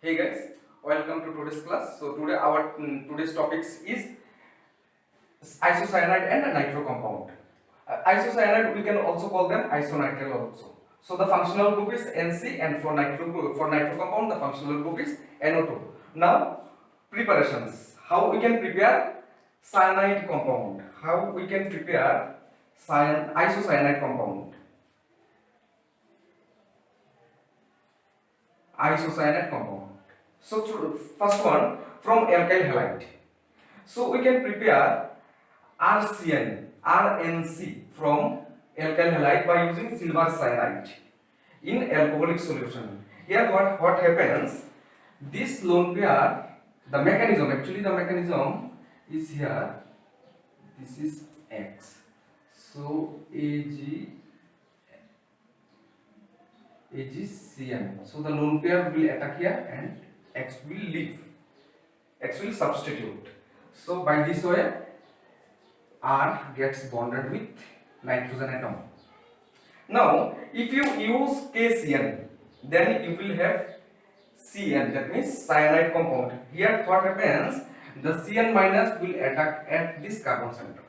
Hey guys, welcome to today's class. So today our today's topics is isocyanide and a nitro compound. Isocyanide we can also call them isonitrile also. So the functional group is NC and for nitro compound the functional group is NO2. Now preparations. How we can prepare cyanide compound? How we can prepare isocyanide compound? Isocyanide compound. So first one from alkyl halide. So we can prepare RNC from alkyl halide by using silver cyanide in alcoholic solution. Here what happens? This lone pair, the mechanism is here. This is X. So AgCN. So the lone pair will attack here and X will leave. X will substitute. So by this way R gets bonded with nitrogen atom. Now if you use KCN, then you will have CN, that means cyanide compound. Here what happens? The CN minus will attack at this carbon center,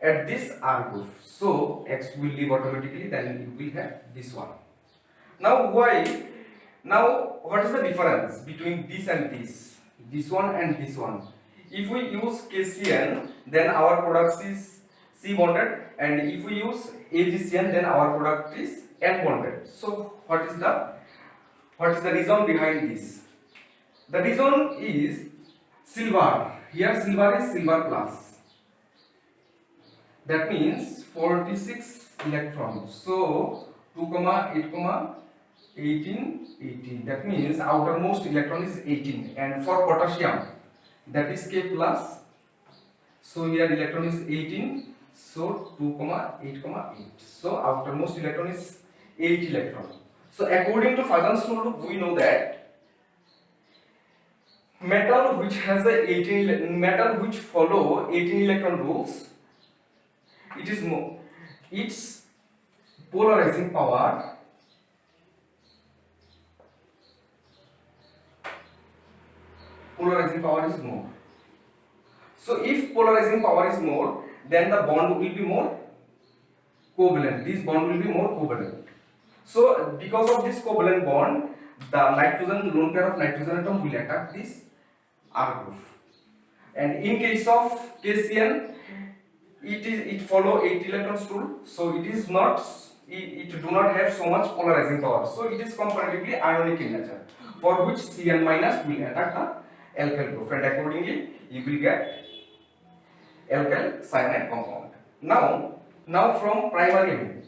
at this R group. So X will leave automatically, then you will have this one. Now why? Now what is the difference between this and this? This one and this one. If we use KCN, then our product is C bonded, and if we use AgCN, then our product is N bonded. So what is the reason behind this? The reason is silver. Here silver is silver plus. That means 46 electrons. So 2, 8, 18, 18. That means outermost electron is 18. And for potassium, that is K plus. So here electron is 18. So 2, 8, 8. So outermost electron is 8 electron. So according to Fajans rule, we know that metal which has metal which follow 18 electron rules, its polarizing power is more. So if polarizing power is more, then the bond will be more covalent. This bond will be more covalent. So because of this covalent bond, the lone pair of nitrogen atom will attack this R group. And in case of KCN, it follow 8 electrons rule, so it do not have so much polarizing power. So it is comparatively ionic in nature, for which Cn minus will attack the alkyl group, and accordingly you will get alkyl cyanide compound. Now from primary amine.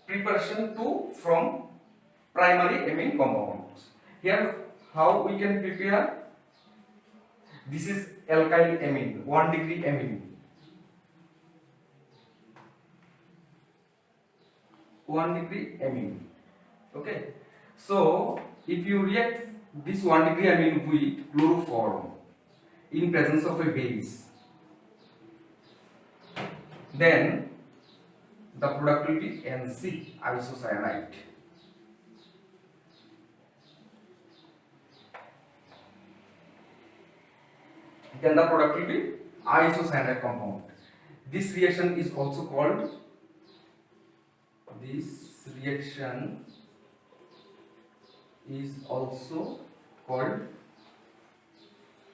Preparation 2 from primary amine compounds. Here how we can prepare? This is alkyl amine, 1 degree amine. 1 degree amine. Okay. So if you react this 1 degree amine with chloroform in presence of a base, then the product will be NC, isocyanide. Then the product will be isocyanide compound. This reaction is also called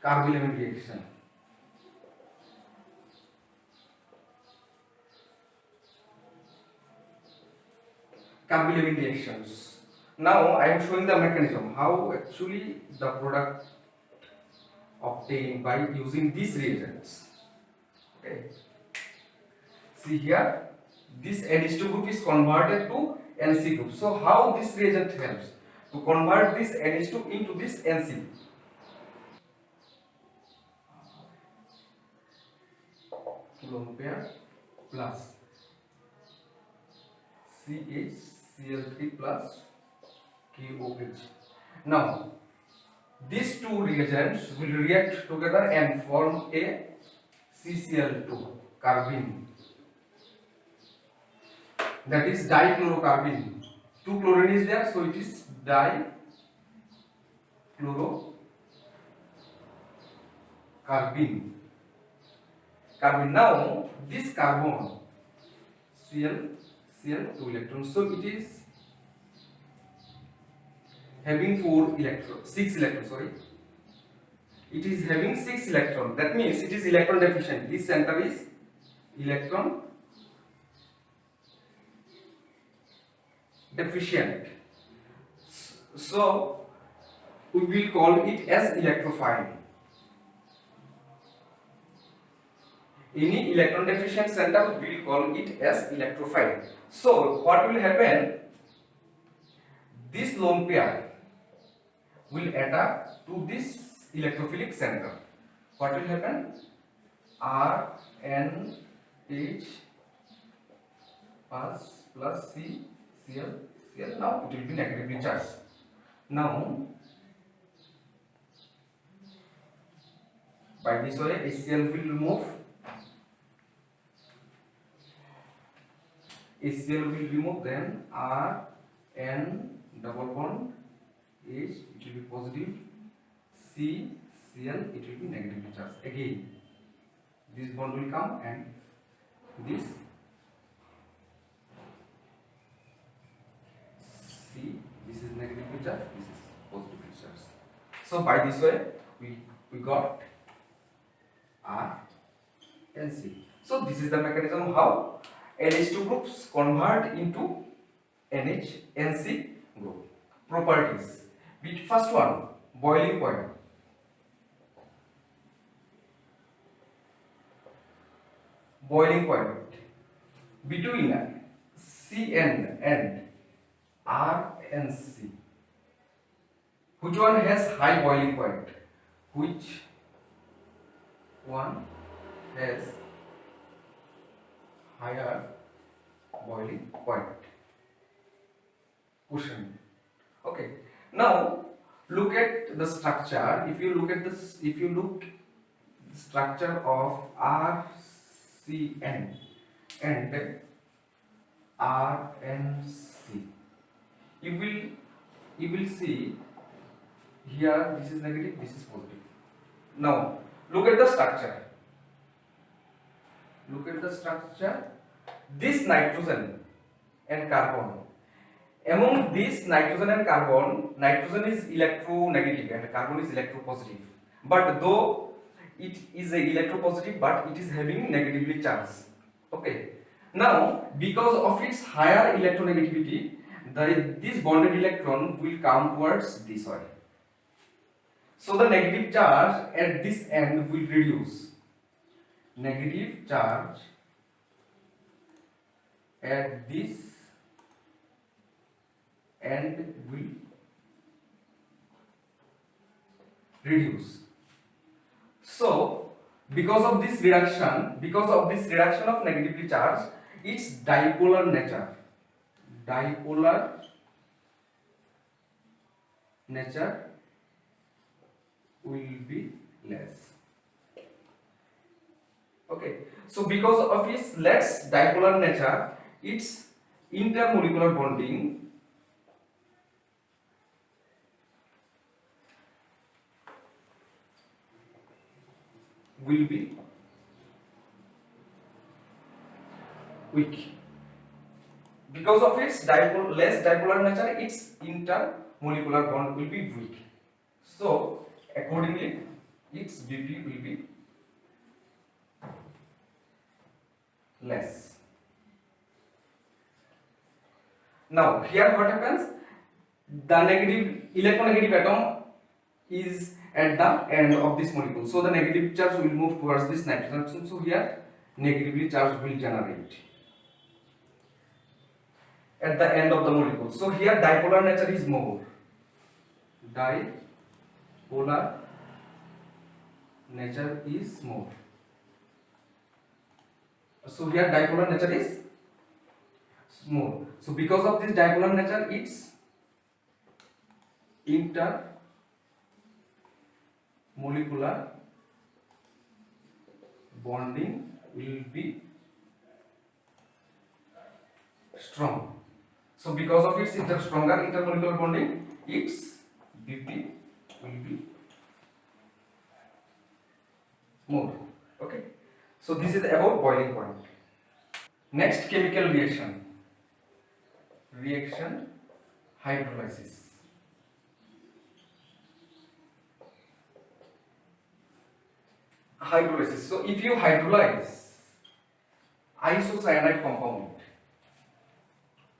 carbylamine reaction. Carbylamine reactions. Now I am showing the mechanism, how actually the product obtained by using these reagents. Okay. See here, this NH2 group is converted to NC group. So how this reagent helps to convert this NH2 into this NC? Lone pair plus CHCl3 plus KOH. Now these two reagents will react together and form a CCl2, carbene. that is dichlorocarbene. Two chlorine is there, so it is dichlorocarbene. Carbene. Now this carbon Cl 2 electrons, so it is having 6 electrons, sorry, it is having 6 electrons. That means it is electron deficient. This center is electron deficient, so we will call it as electrophile. Any electron deficient center we will call it as electrophile. So what will happen, this lone pair will attack to this electrophilic center. What will happen? RNH plus CCl. Now it will be negatively charged. Now by this way HCl will remove. HCl will remove, then RN double bond H, it will be positive, CCl, it will be negatively charged. Again this bond will come and this C, this is negatively charged, this is positively charged. So by this way we got R and C. So this is the mechanism how NH2 groups convert into NC group. Properties. First one, boiling point. Boiling point between Cn and RNC. Which one has high boiling point? Which one has higher boiling point? Question. Okay. Now look at the structure. If you look at this, if you look the structure of RCN and RNC, you will see here this is negative, this is positive. Now look at the structure. Look at the structure. This nitrogen and carbon. Among this nitrogen and carbon, nitrogen is electronegative and carbon is electropositive. But though it is a electropositive, but it is having negatively charged. Okay. Now, because of its higher electronegativity, this bonded electron will come towards this way. So the negative charge at this end will reduce. Negative charge at this end will reduce. So because of this reduction of negatively charged, its dipolar nature will be less. Okay, so because of its less dipolar nature, its intermolecular bonding will be weak. Because of its less dipolar nature, its intermolecular bond will be weak. So accordingly, its BP will be less. Now here what happens? The electronegative atom is at the end of this molecule. So the negative charge will move towards this nitrogen atom. So here negatively charge will generate at the end of the molecule. So here dipolar nature is more. Dipolar nature is more. So here dipolar nature is more. So because of this dipolar nature, its intermolecular bonding will be strong. So because of its stronger intermolecular bonding, its BP will be more. Okay. So this is about boiling point. Next chemical reaction. Reaction hydrolysis. Hydrolysis. So if you hydrolyze isocyanide compound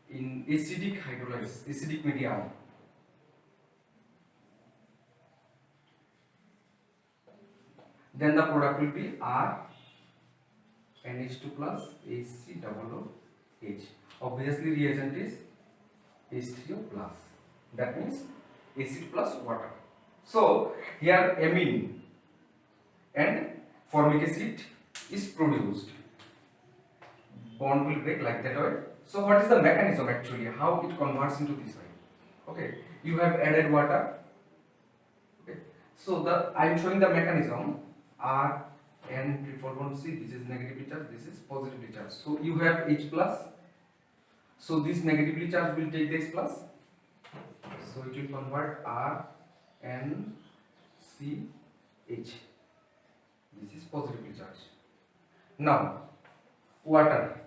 in acidic medium, then the product will be R NH2 plus HCOOH. Obviously reagent is H3O plus. That means acid plus water. So here amine and formic acid is produced. Bond will break like that way. So what is the mechanism actually? How it converts into this way? Okay, you have added water. Okay, so I am showing the mechanism. R N triple bond C. This is negatively charged. This is positively charged. So you have H plus. So this negatively charged will take this plus. So it will convert R N C H. This is positively charged. Now water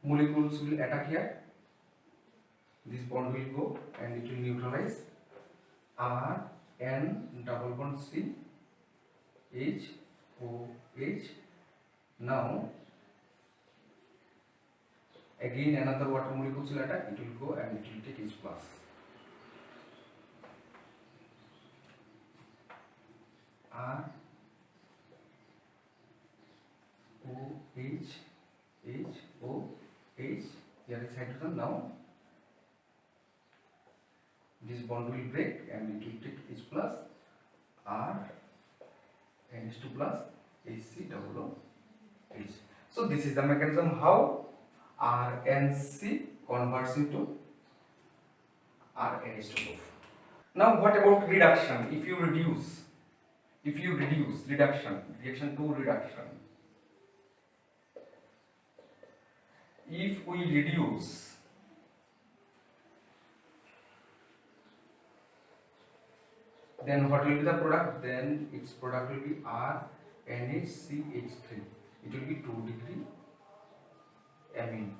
molecules will attack here. This bond will go and it will neutralize. R N double bond C H O H. Now again another water molecules will attack. It will go and it will take H plus. R O H H O H. Here is hydrogen. Now this bond will break and it will take H plus. R NH2 plus HCOOH. So this is the mechanism how RNC converts into RNH2. Now what about reduction? If you reduce reduction, reaction to reduction. If we reduce then what will be the product? Then its product will be RNHCH3. It will be 2-degree amine.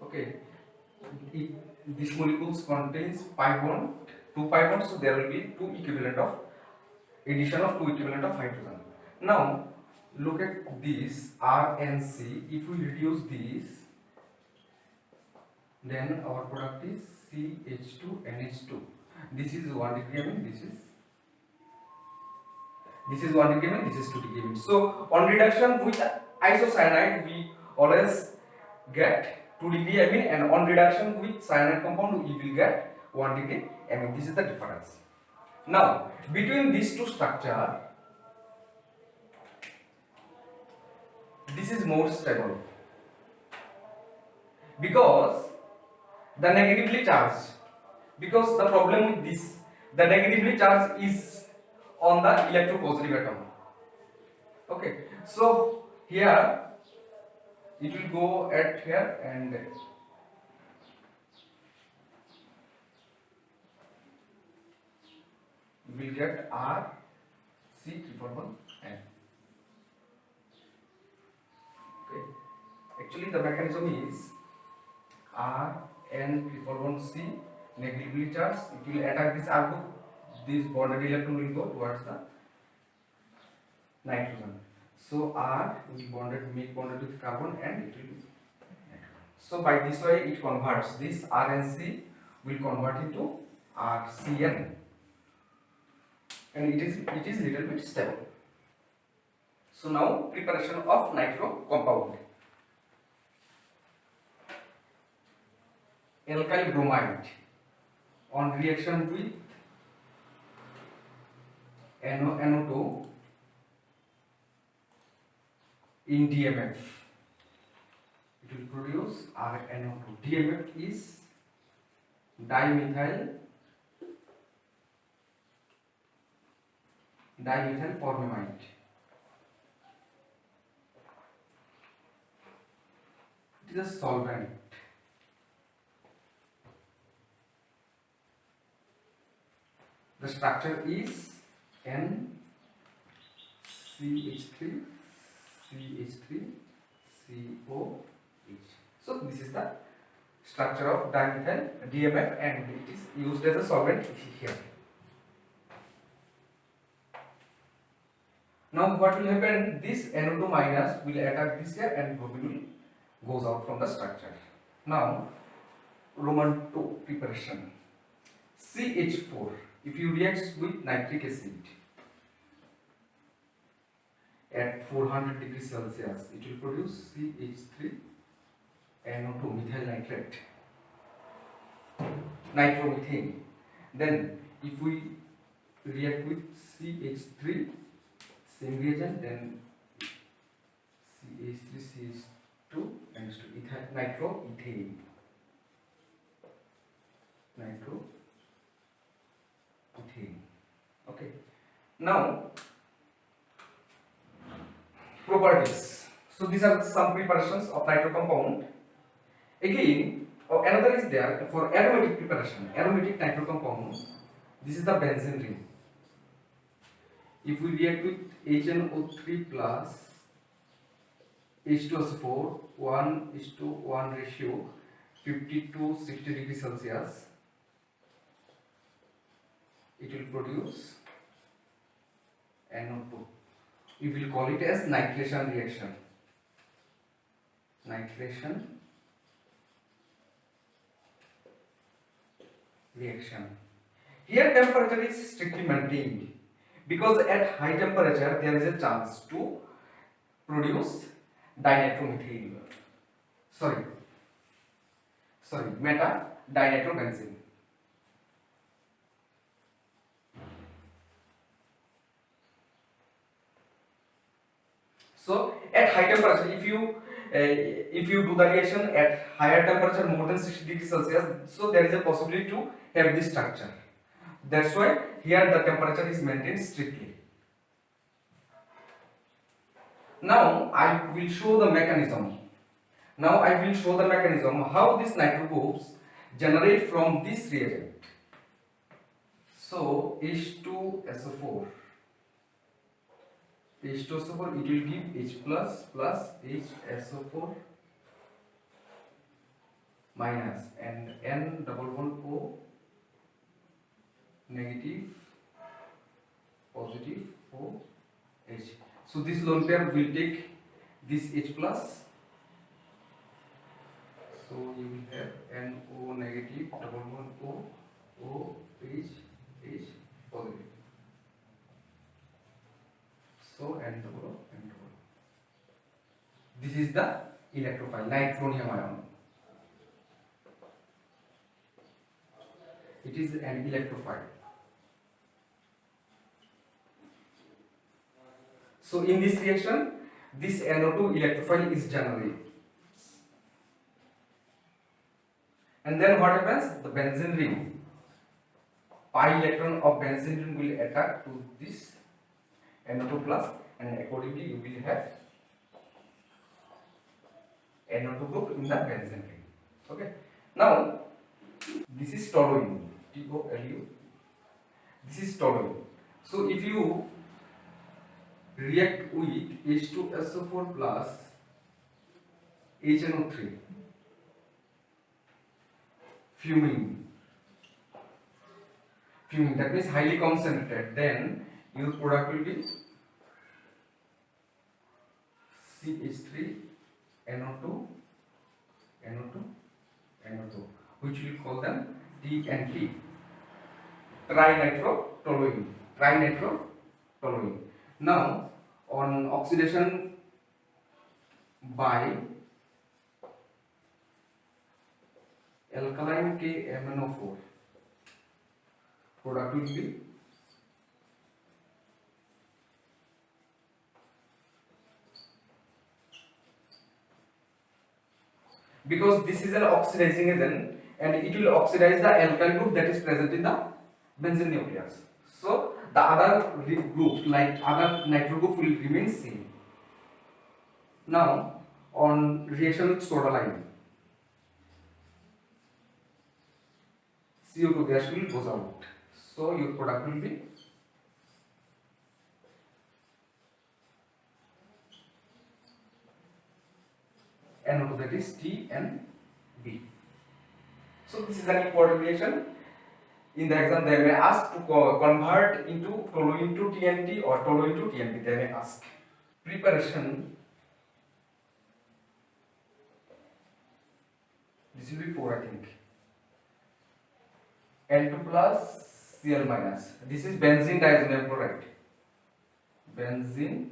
Okay. This molecules contains pi bond, 2 pi bonds, so there will be addition of 2 equivalent of hydrogen. Now look at this RNC. If we reduce this, then our product is CH2NH2. This is 1 degree amine. This is 1 degree amine. This is 2 degree amine. So on reduction with isocyanide, we always get 2 degree amine, and on reduction with cyanide compound, we will get 1 degree amine. This is the difference. Now between these two structure, this is more stable because the negatively charged. Because the problem with this, the negatively charged is on the electropositive atom. Okay, so here it will go at here and we will get R C triple one N. Okay, actually the mechanism is R N triple one C negatively charged. It will attack this R group. This bonded electron will go towards the nitrogen. So R will make bonded with carbon and it will be nitrogen. So by this way it converts. This RNC will convert into RCN, and it is little bit stable. So now preparation of nitro compound. Alkyl bromide on reaction with NO2 in DMF, it will produce RNO2. DMF is dimethyl formamide. is a solvent. The structure is NCH3 CH3 COH. So this is the structure of dimethyl DMF and it is used as a solvent here. Now what will happen? This NO2 minus will attack this here and globule goes out from the structure. Now Roman 2 preparation. CH4, if you react with nitric acid at 400 degrees Celsius, it will produce CH3 NO2 methyl nitrate, nitromethane. Then if we react with CH3, same reagent, then CH3 CH2 and nitroethane. Okay. Now properties. So these are some preparations of nitro compound. Again, another is there for aromatic preparation. Aromatic nitro compound. This is the benzene ring. If we react with HNO3 plus H2SO4, 1:1 ratio, 50 to 60 degrees Celsius, it will produce NO2. We will call it as nitration reaction. Here temperature is strictly maintained because at high temperature there is a chance to produce dinitromethane. Meta dinitrobenzene. So at high temperature, if you do the reaction at higher temperature more than 60 degrees Celsius, so there is a possibility to have this structure. That's why here the temperature is maintained strictly. Now I will show the mechanism. How these nitro groups generate from this reagent. So H2SO4, it will give H plus HSO4 minus and N double bond O negative positive O H. So this lone pair will take this H plus. So you will have NO negative double bond O H positive. So N double. This is the electrophile, nitronium ion. It is an electrophile. So in this reaction, this NO2 electrophile is generated. And then what happens? The benzene ring, pi electron of benzene ring will attack to this NO2 plus, and accordingly you will have NO2 group in the benzene ring. Okay. Now this is toluene, TOLU. This is toluene. So if you react with H2SO4 plus HNO3, fuming, that means highly concentrated, then your product will be CH3 NO2, which we will call them TNT, trinitrotoluene. Now on oxidation by alkaline KMnO4, product will be because this is an oxidizing agent and it will oxidize the alkyl group that is present in the benzene nucleus. So the other group like other nitro group will remain same. Now on reaction with soda lime, CO2 gas will goes out. So your product will be NO2, that is TNB. So this is an important reaction. In the exam they may ask to convert into tolu into TNT or tolu into TNP. They may ask. Preparation. This will be 4, I think. N2 plus Cl minus. This is benzene diazonium chloride. Benzene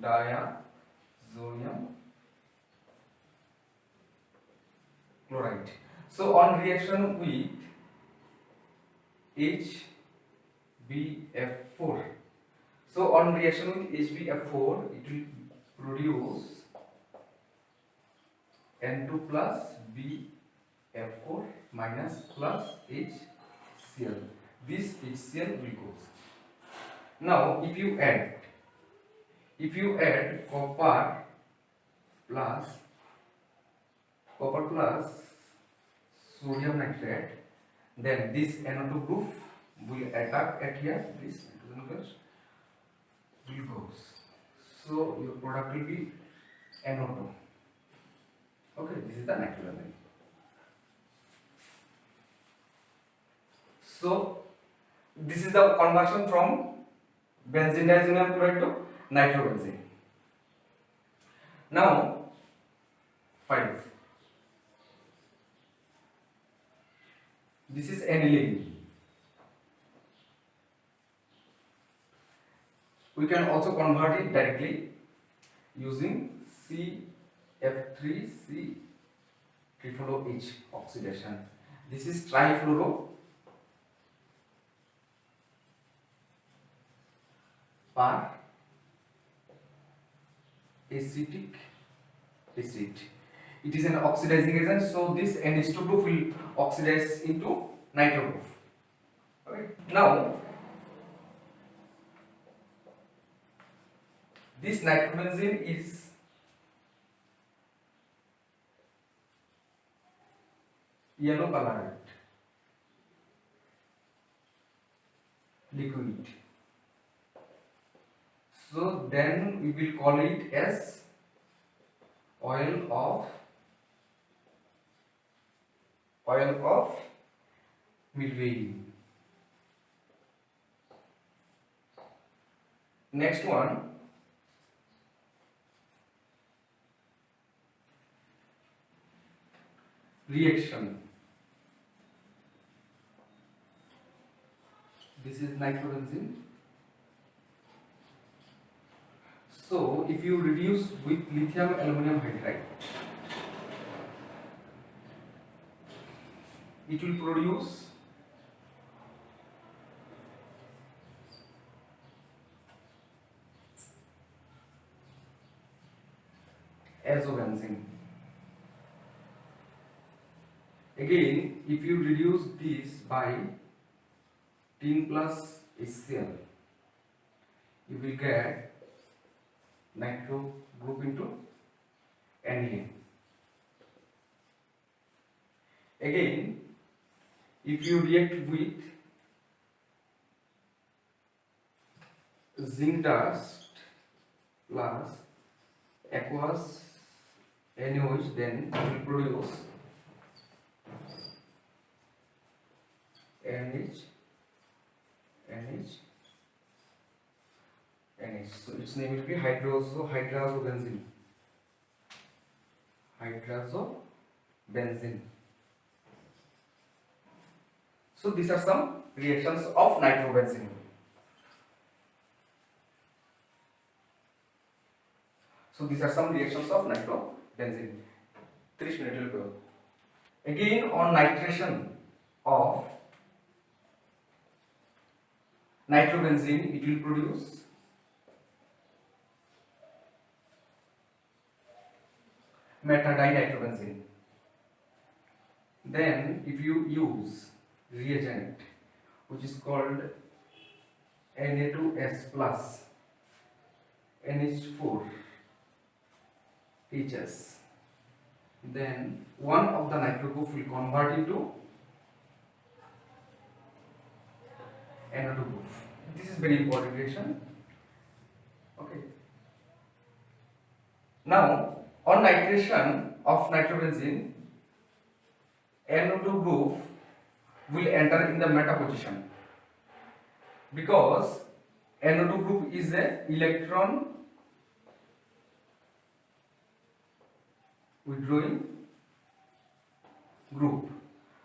diazonium chloride. So on reaction with HbF4. So on reaction with HbF4, it will produce N2 plus BF4 minus plus HCl. This HCl will go. Now if you add copper plus sodium nitrate, then this NO2 group will attack at here, this nitrogen gas will goes. So your product will be NO2. Okay, this is the nitrogen ring. So this is the conversion from benzene diazonium chloride to nitrobenzene. Now 5. This is aniline. We can also convert it directly using CF3C trifluoro-H oxidation. This is trifluoro per acetic acid. It is an oxidizing agent, so this NH2 group will oxidize into nitro group. Okay. Now this nitrobenzene is yellow colored liquid. So then we will call it as oil of milvein. Next one, reaction. This is nitrobenzene. So if you reduce with lithium aluminum hydride, it will produce azobenzene. Again, if you reduce this by tin plus HCl, you will get nitro group into aniline. Again, if you react with zinc dust plus aqueous NaOH, then it will produce NH. So its name will be hydrazobenzene. So these are some reactions of nitrobenzene. So these are some reactions of nitrobenzene. 30 minutes will go. Again on nitration of nitrobenzene, it will produce metadinitrobenzene. Then if you use reagent which is called Na2S plus NH4 HS. Then one of the nitro group will convert into NO2 group. This is very important reaction. Okay. Now on nitration of nitrobenzene, NO2 group will enter in the meta position because NO2 group is a electron withdrawing group.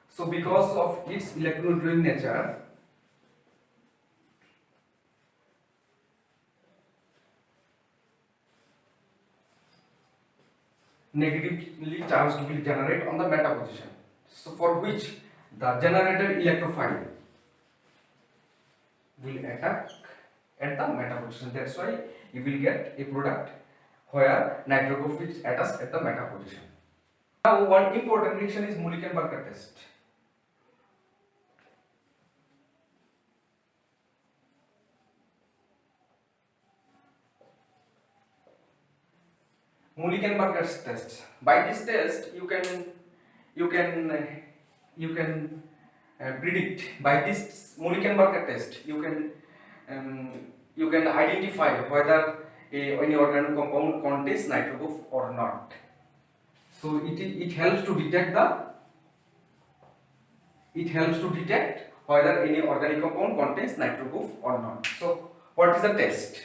So because of its electron withdrawing nature, negatively charged will generate on the meta position. So for which the generated electrophile will attack at the meta position. That's why you will get a product where nitro group is attached at the meta position. Now one important reaction is Mulliken-Barker test. Mulliken-Barker test. By this test, you can predict. By this Mulliken-Barker test, you can identify whether any organic compound contains nitro group or not. So it helps to detect whether any organic compound contains nitro group or not. So what is the test?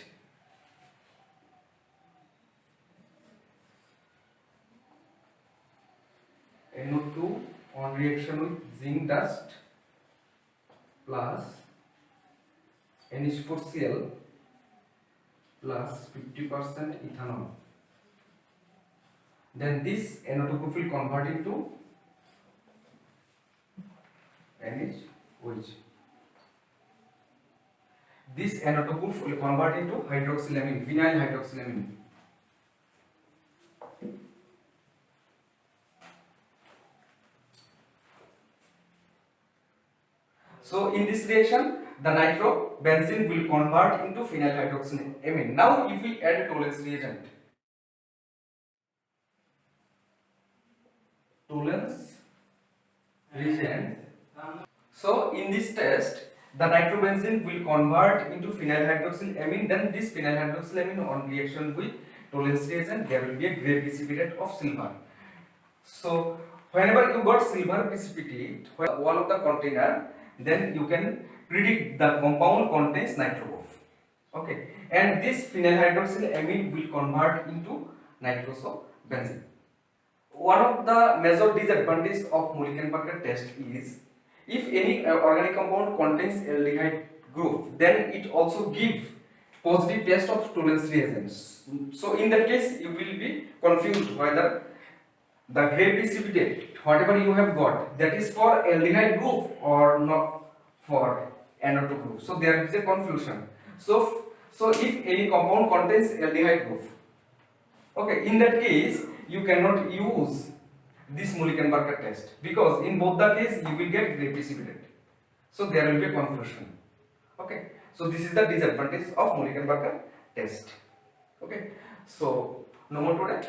NO2 on reaction with zinc dust plus NH4Cl plus 50% ethanol. Then this NO2 group will convert into NH-OH. This NO2 group will convert into hydroxylamine, vinyl hydroxylamine. So in this reaction, the nitrobenzene will convert into phenyl hydroxylamine. Now if we add Tollens reagent, so in this test, the nitrobenzene will convert into phenyl hydroxylamine. Then this phenyl hydroxylamine on reaction with Tollens reagent, there will be a gray precipitate of silver. So whenever you got silver precipitate wall of the container, then you can predict the compound contains nitro group. Okay, and this phenyl hydroxylamine will convert into nitrosobenzene. One of the major disadvantages of Mulliken-Barker test is if any organic compound contains aldehyde group, then it also gives positive test of Tollens reagents. So in that case, you will be confused whether the gray precipitate, whatever you have got, that is for aldehyde group or not for NO2 group. So there is a confusion. So if any compound contains aldehyde group, okay, in that case you cannot use this Mulliken-Barker test because in both the case you will get gray precipitate. So there will be a confusion. Okay, so this is the disadvantage of Mulliken-Barker test. Okay, so no more today.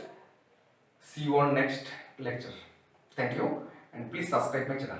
See you on next lecture. Thank you and please subscribe my channel.